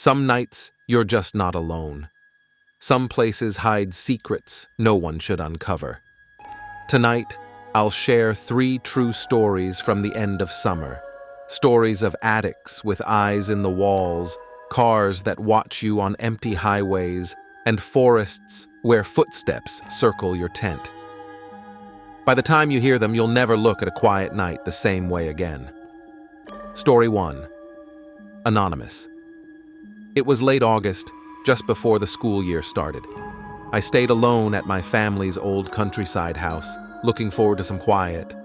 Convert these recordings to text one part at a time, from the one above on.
Some nights, you're just not alone. Some places hide secrets no one should uncover. Tonight, I'll share 3 true stories from the end of summer. Stories of attics with eyes in the walls, cars that watch you on empty highways, and forests where footsteps circle your tent. By the time you hear them, you'll never look at a quiet night the same way again. Story 1. Anonymous. It was late August, just before the school year started. I stayed alone at my family's old countryside house, looking forward to some quiet.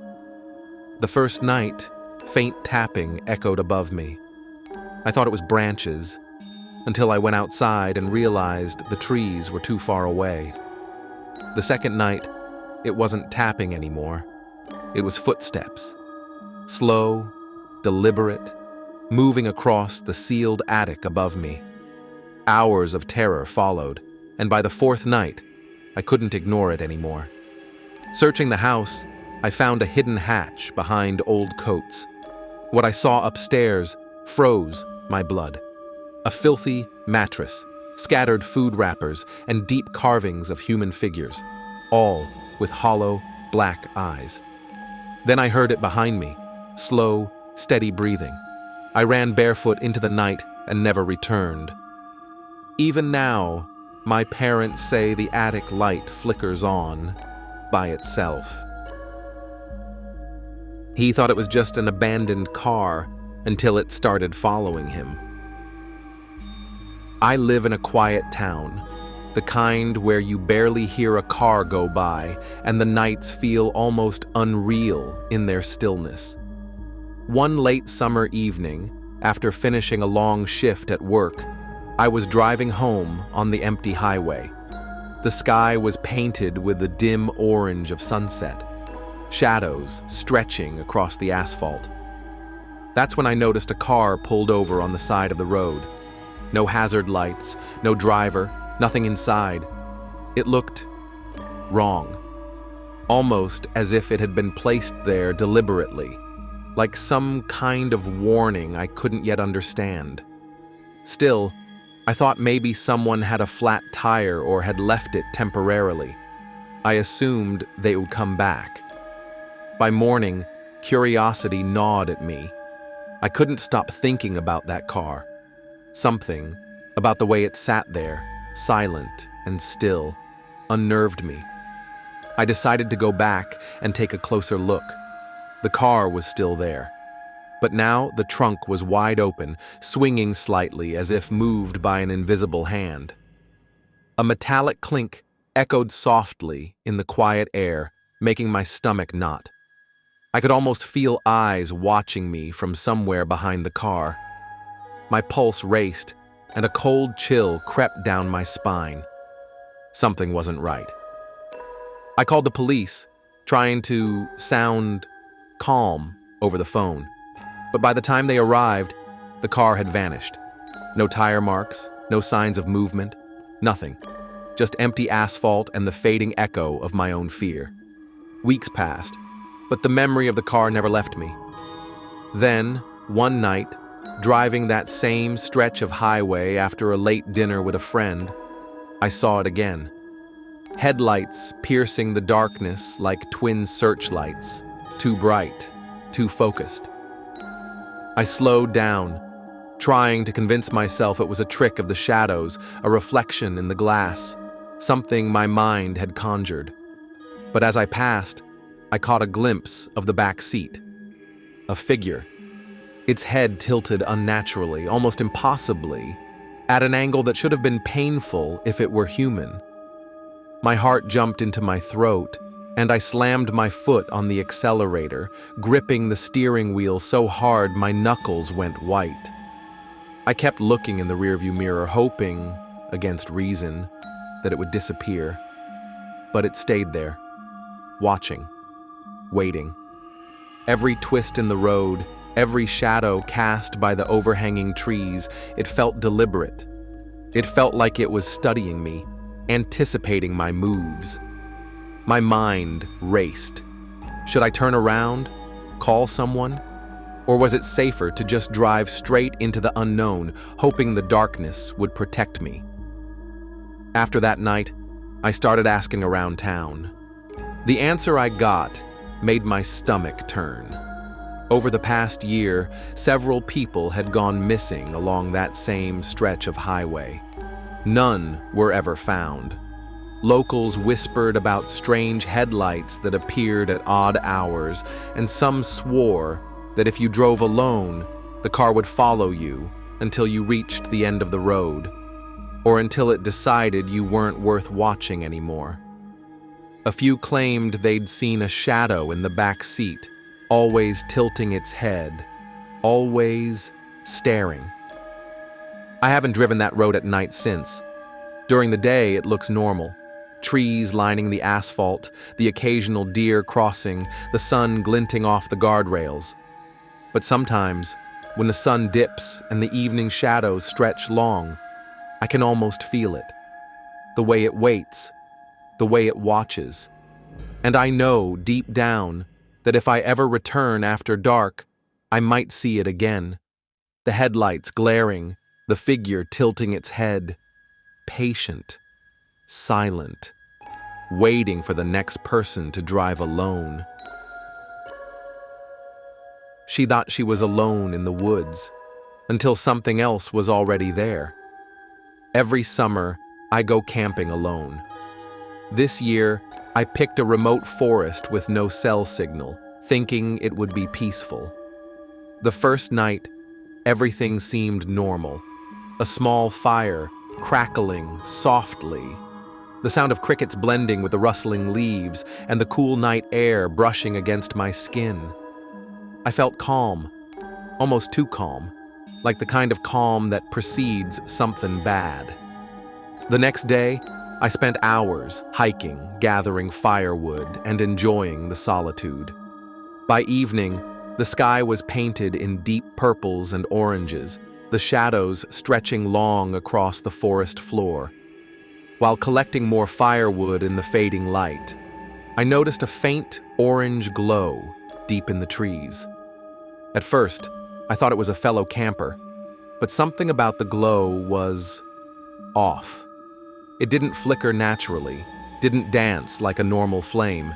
The first night, faint tapping echoed above me. I thought it was branches, until I went outside and realized the trees were too far away. The second night, it wasn't tapping anymore. It was footsteps. Slow, deliberate, moving across the sealed attic above me. Hours of terror followed, and by the 4th night, I couldn't ignore it anymore. Searching the house, I found a hidden hatch behind old coats. What I saw upstairs froze my blood. A filthy mattress, scattered food wrappers, and deep carvings of human figures, all with hollow, black eyes. Then I heard it behind me, slow, steady breathing. I ran barefoot into the night and never returned. Even now, my parents say the attic light flickers on by itself. He thought it was just an abandoned car until it started following him. I live in a quiet town, the kind where you barely hear a car go by and the nights feel almost unreal in their stillness. One late summer evening, after finishing a long shift at work, I was driving home on the empty highway. The sky was painted with the dim orange of sunset, shadows stretching across the asphalt. That's when I noticed a car pulled over on the side of the road. No hazard lights, no driver, nothing inside. It looked wrong, almost as if it had been placed there deliberately, like some kind of warning I couldn't yet understand. Still, I thought maybe someone had a flat tire or had left it temporarily. I assumed they would come back. By morning, curiosity gnawed at me. I couldn't stop thinking about that car. Something about the way it sat there, silent and still, unnerved me. I decided to go back and take a closer look. The car was still there, but now the trunk was wide open, swinging slightly as if moved by an invisible hand. A metallic clink echoed softly in the quiet air, making my stomach knot. I could almost feel eyes watching me from somewhere behind the car. My pulse raced, and a cold chill crept down my spine. Something wasn't right. I called the police, trying to sound calm over the phone. But by the time they arrived, the car had vanished. No tire marks, no signs of movement, nothing. Just empty asphalt and the fading echo of my own fear. Weeks passed, but the memory of the car never left me. Then, one night, driving that same stretch of highway after a late dinner with a friend, I saw it again. Headlights piercing the darkness like twin searchlights, too bright, too focused. I slowed down, trying to convince myself it was a trick of the shadows, a reflection in the glass, something my mind had conjured. But as I passed, I caught a glimpse of the back seat. A figure. Its head tilted unnaturally, almost impossibly, at an angle that should have been painful if it were human. My heart jumped into my throat, and I slammed my foot on the accelerator, gripping the steering wheel so hard my knuckles went white. I kept looking in the rearview mirror, hoping, against reason, that it would disappear. But it stayed there, watching, waiting. Every twist in the road, every shadow cast by the overhanging trees, it felt deliberate. It felt like it was studying me, anticipating my moves. My mind raced. Should I turn around? Call someone? Or was it safer to just drive straight into the unknown, hoping the darkness would protect me? After that night, I started asking around town. The answer I got made my stomach turn. Over the past year, several people had gone missing along that same stretch of highway. None were ever found. Locals whispered about strange headlights that appeared at odd hours, and some swore that if you drove alone, the car would follow you until you reached the end of the road, or until it decided you weren't worth watching anymore. A few claimed they'd seen a shadow in the back seat, always tilting its head, always staring. I haven't driven that road at night since. During the day, it looks normal. Trees lining the asphalt, the occasional deer crossing, the sun glinting off the guardrails. But sometimes, when the sun dips and the evening shadows stretch long, I can almost feel it. The way it waits, the way it watches. And I know, deep down, that if I ever return after dark, I might see it again. The headlights glaring, the figure tilting its head, patient, silent, waiting for the next person to drive alone. She thought she was alone in the woods, until something else was already there. Every summer, I go camping alone. This year, I picked a remote forest with no cell signal, thinking it would be peaceful. The first night, everything seemed normal. A small fire, crackling softly. The sound of crickets blending with the rustling leaves and the cool night air brushing against my skin. I felt calm, almost too calm, like the kind of calm that precedes something bad. The next day, I spent hours hiking, gathering firewood, and enjoying the solitude. By evening, the sky was painted in deep purples and oranges, the shadows stretching long across the forest floor. While collecting more firewood in the fading light, I noticed a faint orange glow deep in the trees. At first, I thought it was a fellow camper, but something about the glow was off. It didn't flicker naturally, didn't dance like a normal flame.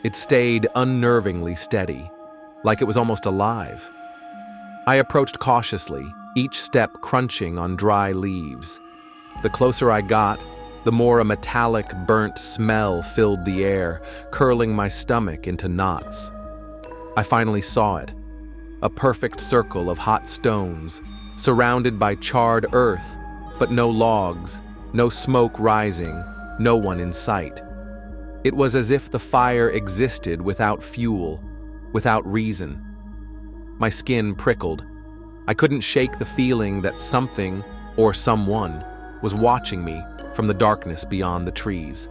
It stayed unnervingly steady, like it was almost alive. I approached cautiously, each step crunching on dry leaves. The closer I got, the more a metallic, burnt smell filled the air, curling my stomach into knots. I finally saw it. A perfect circle of hot stones, surrounded by charred earth, but no logs, no smoke rising, no one in sight. It was as if the fire existed without fuel, without reason. My skin prickled. I couldn't shake the feeling that something, or someone, was watching me from the darkness beyond the trees.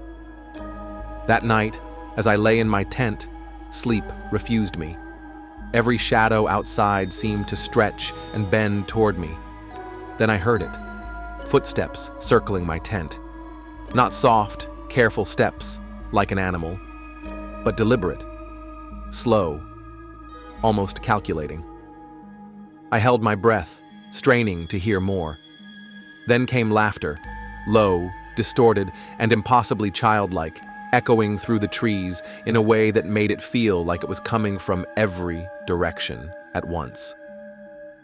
That night, as I lay in my tent, sleep refused me. Every shadow outside seemed to stretch and bend toward me. Then I heard it. Footsteps circling my tent. Not soft, careful steps, like an animal, but deliberate, slow, almost calculating. I held my breath, straining to hear more. Then came laughter, low, distorted, and impossibly childlike, echoing through the trees in a way that made it feel like it was coming from every direction at once.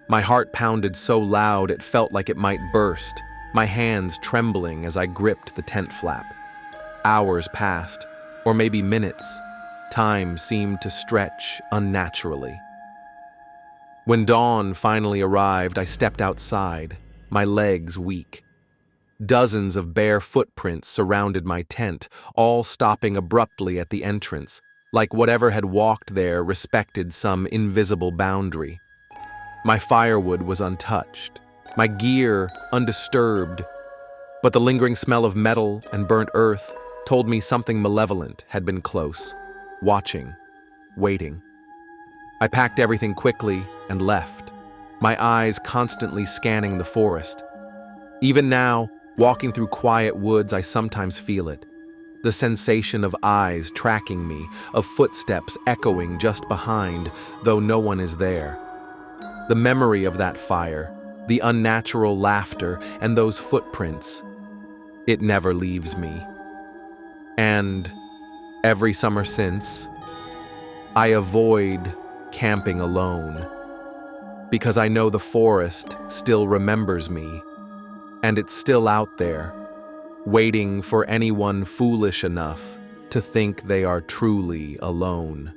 My heart pounded so loud it felt like it might burst, my hands trembling as I gripped the tent flap. Hours passed, or maybe minutes. Time seemed to stretch unnaturally. When dawn finally arrived, I stepped outside, my legs weak. Dozens of bare footprints surrounded my tent, all stopping abruptly at the entrance, like whatever had walked there respected some invisible boundary. My firewood was untouched, my gear undisturbed, but the lingering smell of metal and burnt earth told me something malevolent had been close, watching, waiting. I packed everything quickly and left, my eyes constantly scanning the forest. Even now, walking through quiet woods, I sometimes feel it. The sensation of eyes tracking me, of footsteps echoing just behind, though no one is there. The memory of that fire, the unnatural laughter, and those footprints, it never leaves me. And every summer since, I avoid camping alone because I know the forest still remembers me, and it's still out there, waiting for anyone foolish enough to think they are truly alone.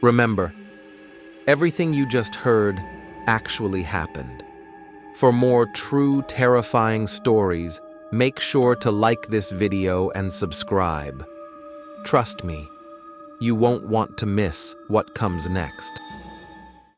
Remember, everything you just heard actually happened. For more true, terrifying stories, make sure to like this video and subscribe. Trust me, you won't want to miss what comes next.